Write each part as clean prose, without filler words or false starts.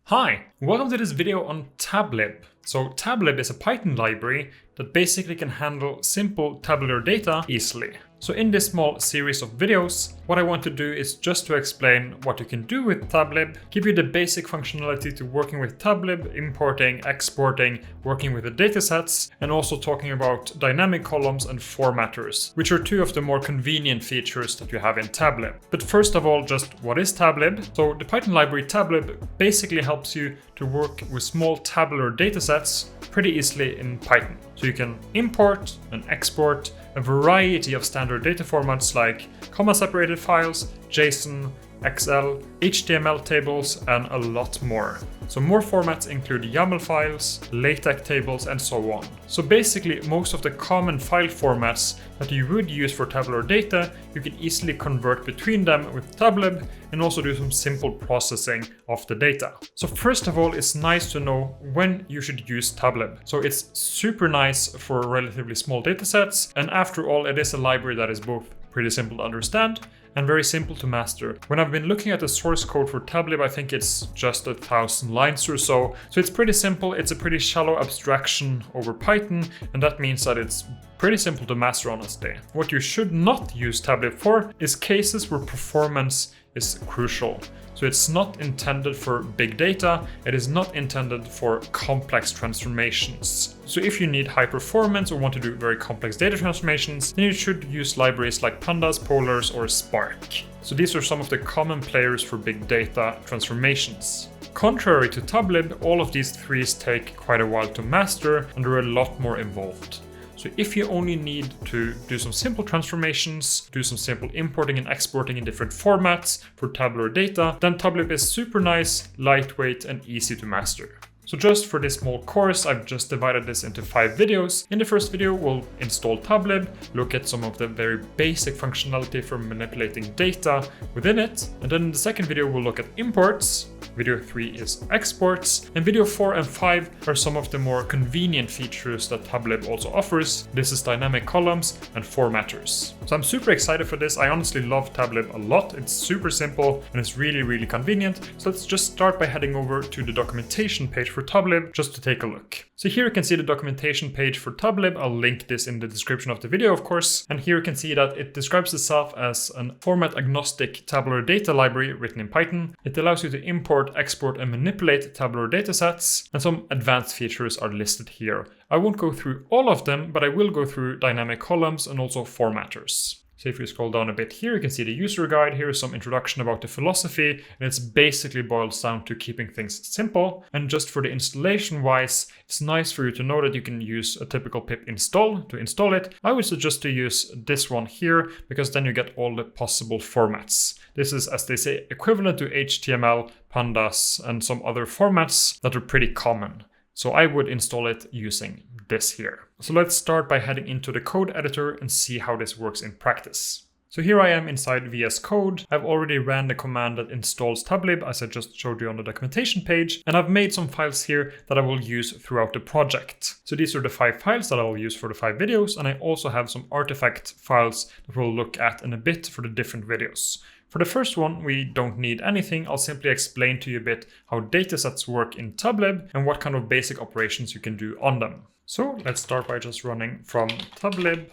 Hi, welcome to this video on Tablib. So Tablib is a Python library that basically can handle simple tabular data easily. So in this small series of videos, what I want to do is just to explain what you can do with Tablib, give you the basic functionality to working with Tablib, importing, exporting, working with the datasets, and also talking about dynamic columns and formatters, which are two of the more convenient features that you have in Tablib. But first of all, just what is Tablib? So the Python library Tablib basically helps you to work with small tabular datasets pretty easily in Python. So you can import and export a variety of standard data formats like comma-separated files, JSON, Excel, HTML tables, and a lot more. So more formats include YAML files, LaTeX tables, and so on. So basically, most of the common file formats that you would use for tabular data, you can easily convert between them with Tablib and also do some simple processing of the data. So first of all, it's nice to know when you should use Tablib. So it's super nice for relatively small datasets, and after all, it is a library that is both pretty simple to understand and very simple to master. When I've been looking at the source code for Tablib, I think it's just 1,000 lines or so. So it's pretty simple, it's a pretty shallow abstraction over Python, and that means that it's pretty simple to master honestly. What you should not use Tablib for is cases where performance is crucial. So it's not intended for big data, it is not intended for complex transformations. So if you need high performance or want to do very complex data transformations, then you should use libraries like Pandas, Polars, or Spark. So these are some of the common players for big data transformations. Contrary to Tablib, all of these three take quite a while to master and are a lot more involved. So if you only need to do some simple transformations, do some simple importing and exporting in different formats for tabular data, then Tablib is super nice, lightweight, and easy to master. So just for this small course, I've just divided this into 5 videos. In the first video, we'll install Tablib, look at some of the very basic functionality for manipulating data within it. And then in the second video, we'll look at imports. Video 3 is exports, and video 4 and 5 are some of the more convenient features that Tablib also offers. This is dynamic columns and formatters. So I'm super excited for this. I honestly love Tablib a lot. It's super simple and it's really convenient. So let's just start by heading over to the documentation page for Tablib just to take a look. So here you can see the documentation page for Tablib. I'll link this in the description of the video, of course. And here you can see that it describes itself as a format agnostic tabular data library written in Python. It allows you to import, export, and manipulate tabular datasets, and some advanced features are listed here. I won't go through all of them, but I will go through dynamic columns and also formatters. So if you scroll down a bit here, you can see the user guide. Here is some introduction about the philosophy, and it's basically boils down to keeping things simple. And just for the installation wise, it's nice for you to know that you can use a typical pip install to install it. I would suggest to use this one here, because then you get all the possible formats. This is, as they say, equivalent to HTML, Pandas, and some other formats that are pretty common. So I would install it using this here. So let's start by heading into the code editor and see how this works in practice. So here I am inside VS Code. I've already ran the command that installs Tablib, as I just showed you on the documentation page, and I've made some files here that I will use throughout the project. So these are the 5 files that I will use for the 5 videos, and I also have some artifact files that we'll look at in a bit for the different videos. For the first one, we don't need anything. I'll simply explain to you a bit how datasets work in Tablib and what kind of basic operations you can do on them. So let's start by just running from Tablib,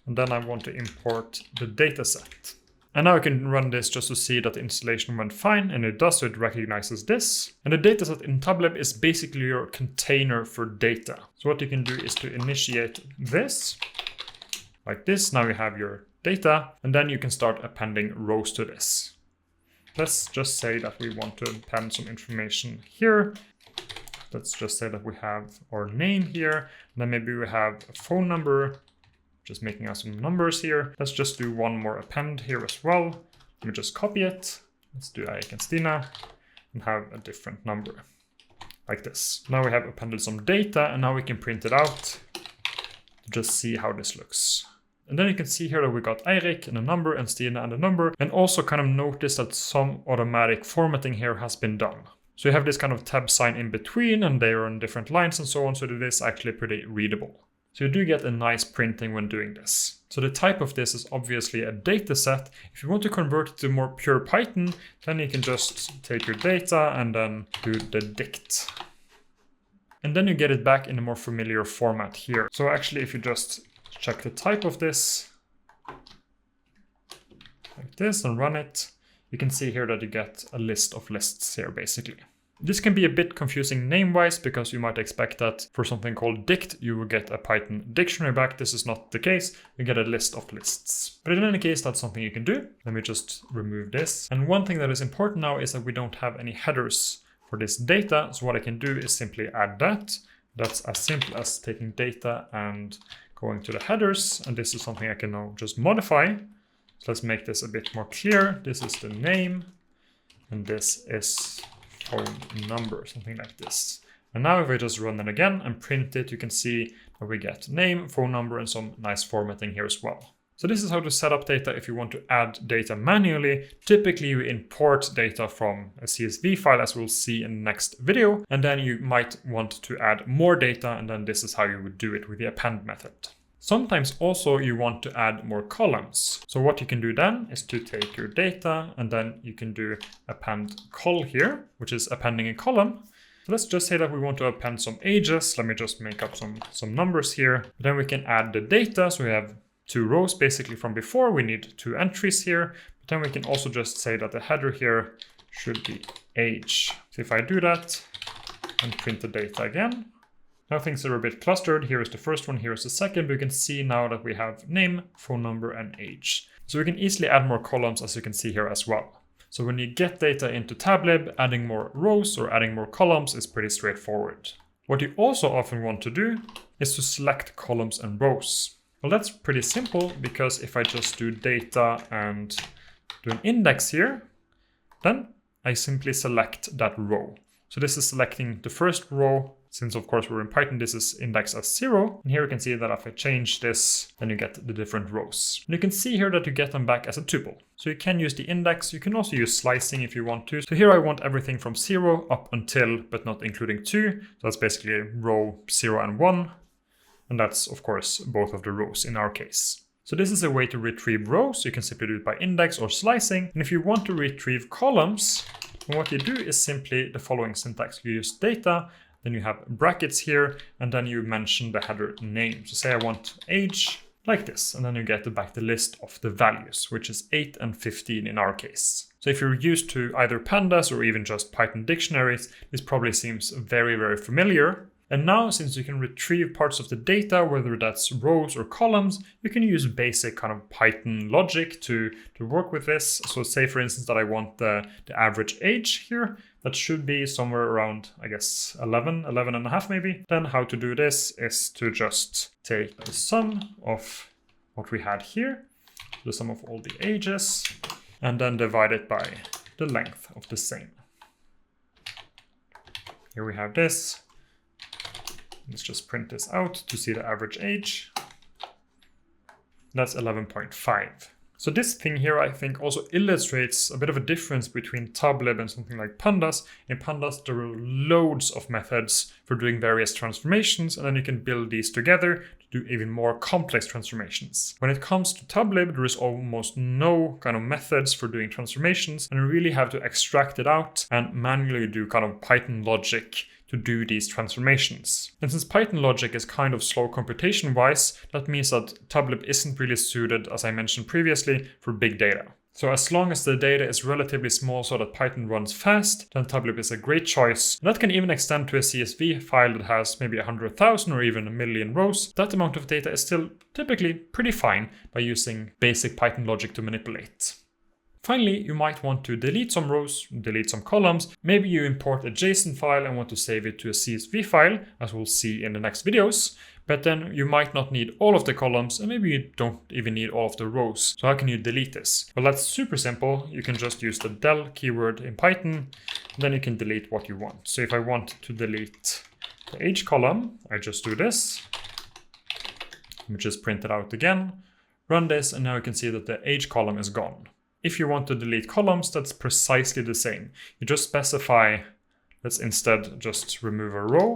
and then I want to import the dataset. And now I can run this just to see that the installation went fine, and it does, so it recognizes this. And the dataset in Tablib is basically your container for data. So what you can do is to initiate this, like this. Now you have your data, and then you can start appending rows to this. Let's just say that we want to append some information here. Let's just say that we have our name here, and then maybe we have a phone number, just making us some numbers here. Let's just do one more append here as well. Let me just copy it. Let's do Erik and Stina and have a different number like this. Now we have appended some data, and now we can print it out to just see how this looks. And then you can see here that we got Eirik and a number and Stina and a number, and also kind of notice that some automatic formatting here has been done. So you have this kind of tab sign in between, and they are on different lines and so on, so it is actually pretty readable. So you do get a nice printing when doing this. So the type of this is obviously a dataset. If you want to convert it to more pure Python, then you can just take your data and then do the dict. And then you get it back in a more familiar format here. So actually, if you just check the type of this, like this, and run it, you can see here that you get a list of lists here, basically. This can be a bit confusing name-wise because you might expect that for something called dict, you will get a Python dictionary back. This is not the case. You get a list of lists. But in any case, that's something you can do. Let me just remove this. And one thing that is important now is that we don't have any headers for this data. So what I can do is simply add that. That's as simple as taking data and going to the headers. And this is something I can now just modify. So let's make this a bit more clear. This is the name, and this is phone number, something like this. And now if I just run it again and print it, you can see that we get name, phone number, and some nice formatting here as well. So this is how to set up data if you want to add data manually. Typically you import data from a CSV file, as we'll see in the next video, and then you might want to add more data, and then this is how you would do it with the append method. Sometimes also you want to add more columns. So what you can do then is to take your data and then you can do append col here, which is appending a column. So let's just say that we want to append some ages. Let me just make up some numbers here. Then we can add the data. So we have 2 rows basically from before. We need 2 entries here. But then we can also just say that the header here should be age. So if I do that and print the data again, now things are a bit clustered. Here is the first one, here is the second, but you can see now that we have name, phone number, and age. So we can easily add more columns, as you can see here as well. So when you get data into Tablib, adding more rows or adding more columns is pretty straightforward. What you also often want to do is to select columns and rows. Well, that's pretty simple because if I just do data and do an index here, then I simply select that row. So this is selecting the first row. Since of course we're in Python, this is indexed as 0. And here you can see that if I change this, then you get the different rows. And you can see here that you get them back as a tuple. So you can use the index. You can also use slicing if you want to. So here I want everything from 0 up until, but not including 2. So that's basically row 0 and 1. And that's of course both of the rows in our case. So this is a way to retrieve rows. You can simply do it by index or slicing. And if you want to retrieve columns, then what you do is simply the following syntax. You use data, then you have brackets here, and then you mention the header name. So say I want age like this, and then you get back the list of the values, which is 8 and 15 in our case. So if you're used to either pandas or even just Python dictionaries, this probably seems very, very familiar. And now, since you can retrieve parts of the data, whether that's rows or columns, you can use basic kind of Python logic to work with this. So say, for instance, that I want the average age here. That should be somewhere around, I guess, 11 and a half maybe. Then how to do this is to just take the sum of what we had here, the sum of all the ages, and then divide it by the length of the same. Here we have this. Let's just print this out to see the average age. That's 11.5. So this thing here, I think, also illustrates a bit of a difference between Tablib and something like pandas. In pandas, there are loads of methods for doing various transformations, and then you can build these together to do even more complex transformations. When it comes to Tablib, there is almost no kind of methods for doing transformations, and you really have to extract it out and manually do kind of Python logic to do these transformations. And since Python logic is kind of slow computation-wise, that means that Tablib isn't really suited, as I mentioned previously, for big data. So as long as the data is relatively small so that Python runs fast, then Tablib is a great choice. And that can even extend to a CSV file that has maybe 100,000 or even 1 million rows. That amount of data is still typically pretty fine by using basic Python logic to manipulate. Finally, you might want to delete some rows, delete some columns. Maybe you import a JSON file and want to save it to a CSV file, as we'll see in the next videos. But then you might not need all of the columns, and maybe you don't even need all of the rows. So how can you delete this? Well, that's super simple. You can just use the del keyword in Python, and then you can delete what you want. So if I want to delete the age column, I just do this. Let me just print it out again, run this, and now you can see that the age column is gone. If you want to delete columns, that's precisely the same. You just specify, let's instead just remove a row,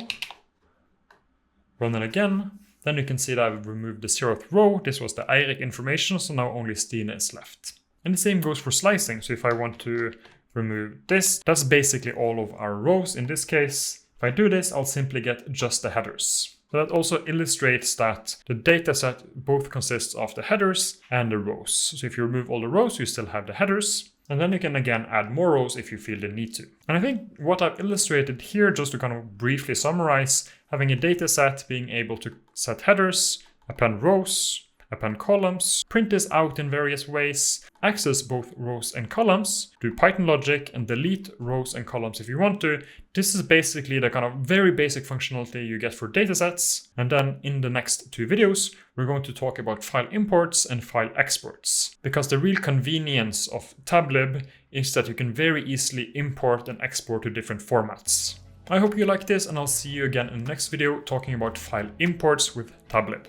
run it again, Then you can see that I've removed the 0th row. This was the Eirik information, so now only Stine is left. And the same goes for slicing. So if I want to remove this, that's basically all of our rows in this case. If I do this, I'll simply get just the headers. So that also illustrates that the dataset both consists of the headers and the rows. So if you remove all the rows, you still have the headers. And then you can again add more rows if you feel the need to. And I think what I've illustrated here, just to kind of briefly summarize, having a dataset, being able to set headers, append rows, append columns, print this out in various ways, access both rows and columns, do Python logic and delete rows and columns if you want to. This is basically the kind of very basic functionality you get for datasets. And then in the next 2 videos, we're going to talk about file imports and file exports. Because the real convenience of Tablib is that you can very easily import and export to different formats. I hope you like this, and I'll see you again in the next video talking about file imports with Tablib.